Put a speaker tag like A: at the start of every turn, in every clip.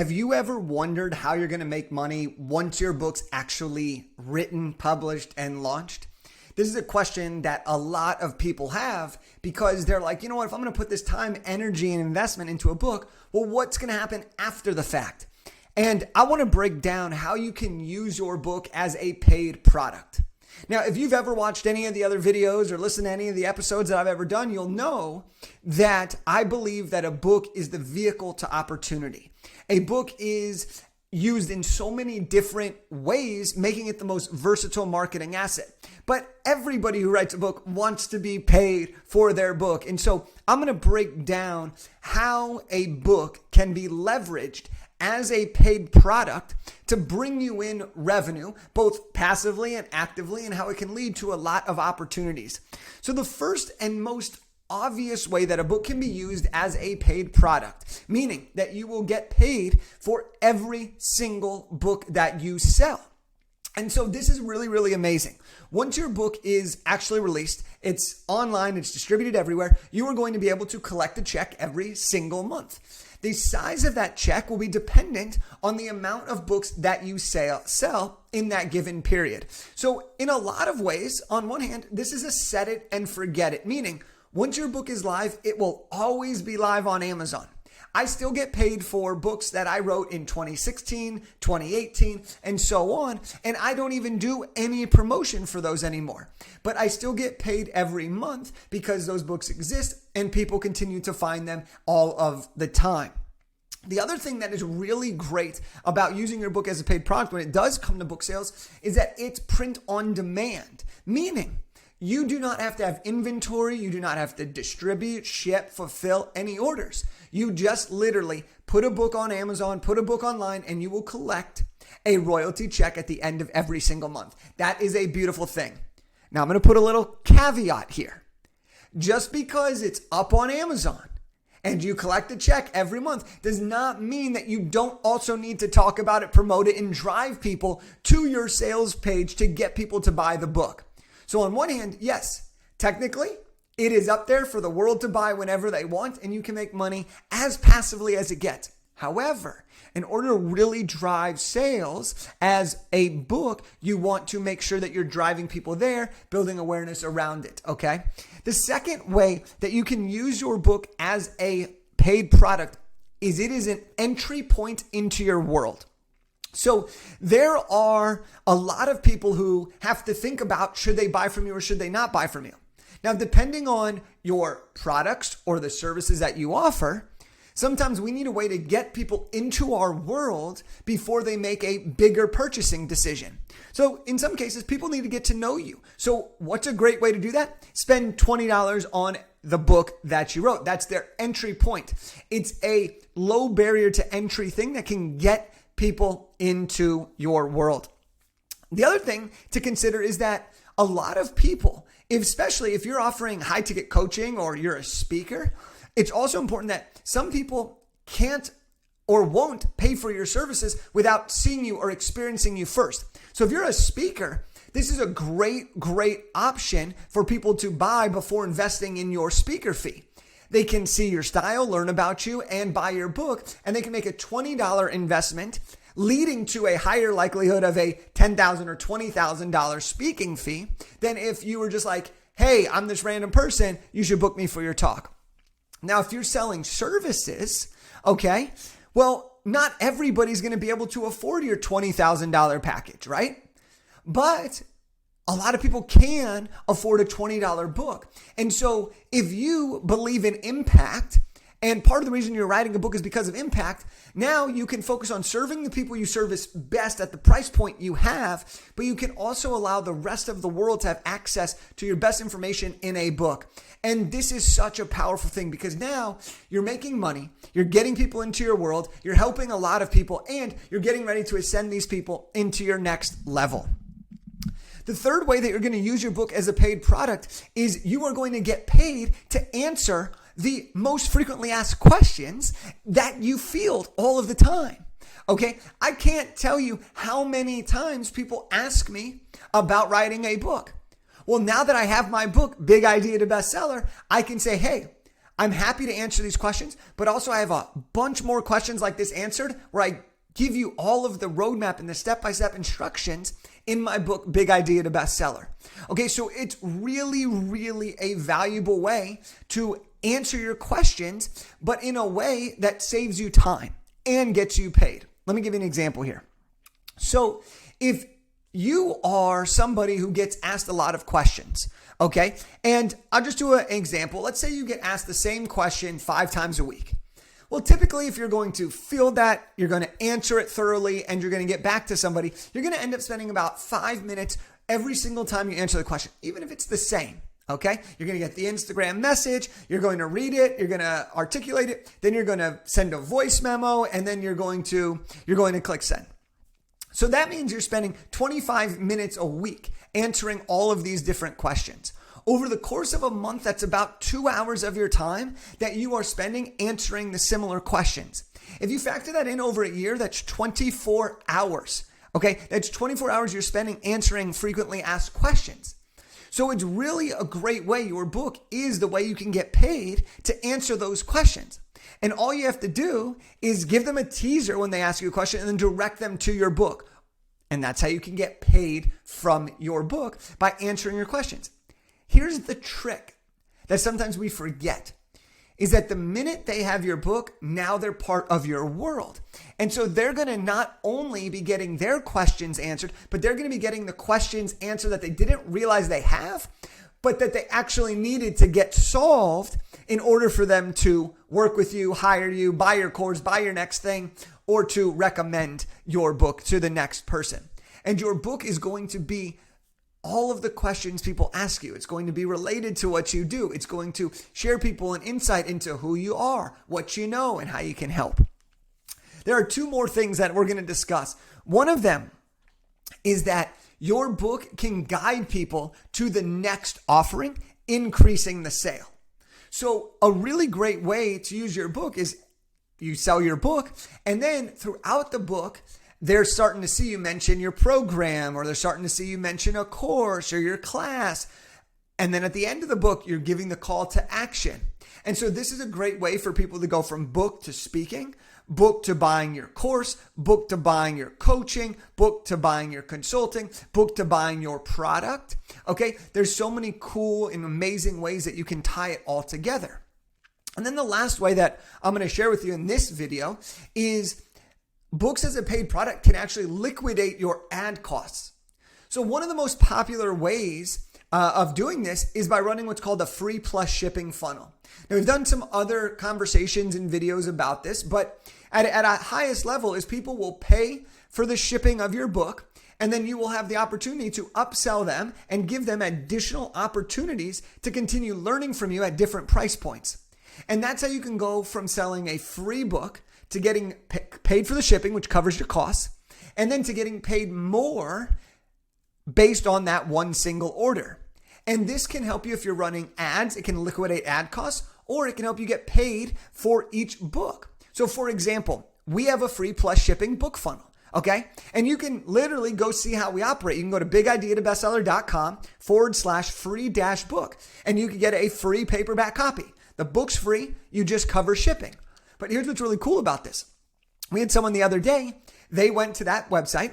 A: Have you ever wondered how you're going to make money once your book's actually written, published, and launched? This is a question that a lot of people have because they're like, you know what, if I'm going to put this time, energy, and investment into a book, well, what's going to happen after the fact? And I want to break down how you can use your book as a paid product. Now, if you've ever watched any of the other videos or listened to any of the episodes that I've ever done, you'll know that I believe that a book is the vehicle to opportunity. A book is used in so many different ways, making it the most versatile marketing asset. But everybody who writes a book wants to be paid for their book. And so I'm going to break down how a book can be leveraged as a paid product to bring you in revenue, both passively and actively, and how it can lead to a lot of opportunities. So the first and most obvious way that a book can be used as a paid product, meaning that you will get paid for every single book that you sell. And so this is really, really amazing. Once your book is actually released, it's online, it's distributed everywhere, you are going to be able to collect a check every single month. The size of that check will be dependent on the amount of books that you sell in that given period. So in a lot of ways, on one hand, this is a set it and forget it, meaning once your book is live, it will always be live on Amazon. I still get paid for books that I wrote in 2016, 2018, and so on. And I don't even do any promotion for those anymore. But I still get paid every month because those books exist and people continue to find them all of the time. The other thing that is really great about using your book as a paid product when it does come to book sales is that it's print on demand, meaning you do not have to have inventory. You do not have to distribute, ship, fulfill any orders. You just literally put a book on Amazon, put a book online, and you will collect a royalty check at the end of every single month. That is a beautiful thing. Now, I'm going to put a little caveat here. Just because it's up on Amazon and you collect a check every month does not mean that you don't also need to talk about it, promote it, and drive people to your sales page to get people to buy the book. So on one hand, yes, technically, it is up there for the world to buy whenever they want, and you can make money as passively as it gets. However, in order to really drive sales as a book, you want to make sure that you're driving people there, building awareness around it, okay? The second way that you can use your book as a paid product is it is an entry point into your world. So there are a lot of people who have to think about should they buy from you or should they not buy from you. Now, depending on your products or the services that you offer, sometimes we need a way to get people into our world before they make a bigger purchasing decision. So in some cases, people need to get to know you. So what's a great way to do that? Spend $20 on the book that you wrote. That's their entry point. It's a low barrier to entry thing that can get people into your world. The other thing to consider is that a lot of people, especially if you're offering high ticket coaching or you're a speaker, it's also important that some people can't or won't pay for your services without seeing you or experiencing you first. So if you're a speaker, this is a great option for people to buy before investing in your speaker fee. They can see your style, learn about you, and buy your book, and they can make a $20 investment, leading to a higher likelihood of a $10,000 or $20,000 speaking fee than if you were just like, hey, I'm this random person, you should book me for your talk. Now, if you're selling services, okay, well, not everybody's going to be able to afford your $20,000 package, right? But a lot of people can afford a $20 book. And so if you believe in impact, and part of the reason you're writing a book is because of impact, now you can focus on serving the people you service best at the price point you have, but you can also allow the rest of the world to have access to your best information in a book. And this is such a powerful thing because now you're making money, you're getting people into your world, you're helping a lot of people, and you're getting ready to ascend these people into your next level. The third way that you're going to use your book as a paid product is you are going to get paid to answer the most frequently asked questions that you field all of the time. Okay, I can't tell you how many times people ask me about writing a book. Well, now that I have my book, Big Idea to Bestseller, I can say, hey, I'm happy to answer these questions, but also I have a bunch more questions like this answered where I give you all of the roadmap and the step-by-step instructions in my book, Big Idea to Bestseller. Okay, so it's really, really a valuable way to answer your questions, but in a way that saves you time and gets you paid. Let me give you an example here. So if you are somebody who gets asked a lot of questions, okay, and I'll just do an example. Let's say you get asked the same question 5 times a week. Well, typically, if you're going to field that, you're going to answer it thoroughly, and you're going to get back to somebody, you're going to end up spending about 5 minutes every single time you answer the question, even if it's the same. Okay, you're going to get the Instagram message, you're going to read it, you're going to articulate it, then you're going to send a voice memo, and then you're going to click send. So that means you're spending 25 minutes a week answering all of these different questions. Over the course of a month, that's about 2 hours of your time that you are spending answering the similar questions. If you factor that in over a year, that's 24 hours. Okay, that's 24 hours you're spending answering frequently asked questions. So it's really a great way. Your book is the way you can get paid to answer those questions. And all you have to do is give them a teaser when they ask you a question and then direct them to your book. And that's how you can get paid from your book, by answering your questions. Here's the trick that sometimes we forget, is that the minute they have your book, now they're part of your world. And so they're going to not only be getting their questions answered, but they're going to be getting the questions answered that they didn't realize they have, but that they actually needed to get solved in order for them to work with you, hire you, buy your course, buy your next thing, or to recommend your book to the next person. And your book is going to be all of the questions people ask you. It's going to be related to what you do. It's going to share people an insight into who you are, what you know, and how you can help. There are 2 more things that we're going to discuss. One of them is that your book can guide people to the next offering, increasing the sale. So a really great way to use your book is you sell your book, and then throughout the book, they're starting to see you mention your program, or they're starting to see you mention a course or your class. And then at the end of the book, you're giving the call to action. And so this is a great way for people to go from book to speaking, book to buying your course, book to buying your coaching, book to buying your consulting, book to buying your product. Okay, there's so many cool and amazing ways that you can tie it all together. And then the last way that I'm going to share with you in this video is books as a paid product can actually liquidate your ad costs. So one of the most popular ways of doing this is by running what's called a free plus shipping funnel. Now, we've done some other conversations and videos about this, but at a highest level is people will pay for the shipping of your book, and then you will have the opportunity to upsell them and give them additional opportunities to continue learning from you at different price points. And that's how you can go from selling a free book to getting paid for the shipping, which covers your costs, and then to getting paid more based on that one single order. And this can help you if you're running ads. It can liquidate ad costs, or it can help you get paid for each book. So for example, we have a free plus shipping book funnel. Okay. And you can literally go see how we operate. You can go to bigideatobestseller.com/free-book, and you can get a free paperback copy. The book's free. You just cover shipping. But here's what's really cool about this. We had someone the other day, they went to that website.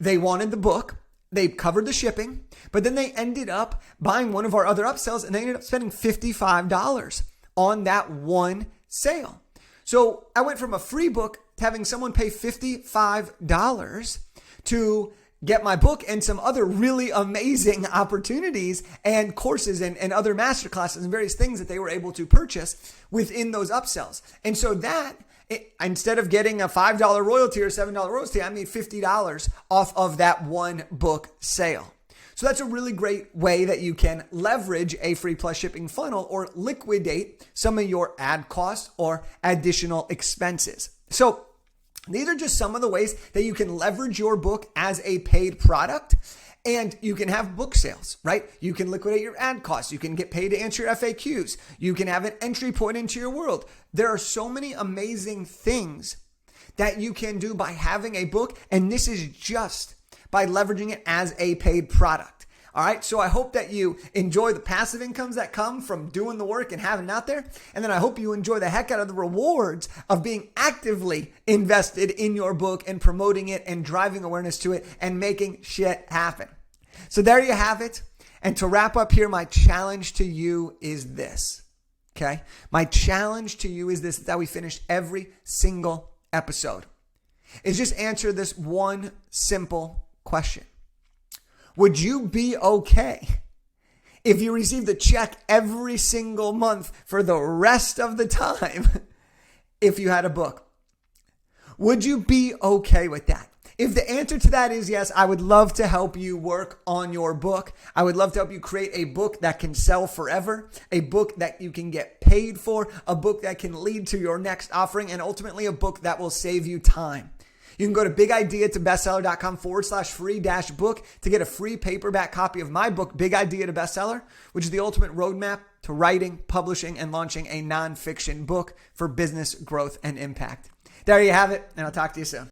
A: They wanted the book. They covered the shipping, but then they ended up buying one of our other upsells, and they ended up spending $55 on that one sale. So I went from a free book to having someone pay $55 to get my book and some other really amazing opportunities and courses and other masterclasses and various things that they were able to purchase within those upsells. And so instead of getting a $5 royalty or $7 royalty, I made $50 off of that one book sale. So that's a really great way that you can leverage a free plus shipping funnel or liquidate some of your ad costs or additional expenses. So these are just some of the ways that you can leverage your book as a paid product, and you can have book sales, right? You can liquidate your ad costs. You can get paid to answer your FAQs. You can have an entry point into your world. There are so many amazing things that you can do by having a book, and this is just by leveraging it as a paid product. All right, so I hope that you enjoy the passive incomes that come from doing the work and having it out there. And then I hope you enjoy the heck out of the rewards of being actively invested in your book and promoting it and driving awareness to it and making shit happen. So there you have it. And to wrap up here, my challenge to you is this. Okay? My challenge to you is this, that we finish every single episode. Is just answer this one simple question. Would you be okay if you received a check every single month for the rest of the time if you had a book? Would you be okay with that? If the answer to that is yes, I would love to help you work on your book. I would love to help you create a book that can sell forever, a book that you can get paid for, a book that can lead to your next offering, and ultimately a book that will save you time. You can go to bigideatobestseller.com/free-book to get a free paperback copy of my book, Big Idea to Bestseller, which is the ultimate roadmap to writing, publishing, and launching a nonfiction book for business growth and impact. There you have it, and I'll talk to you soon.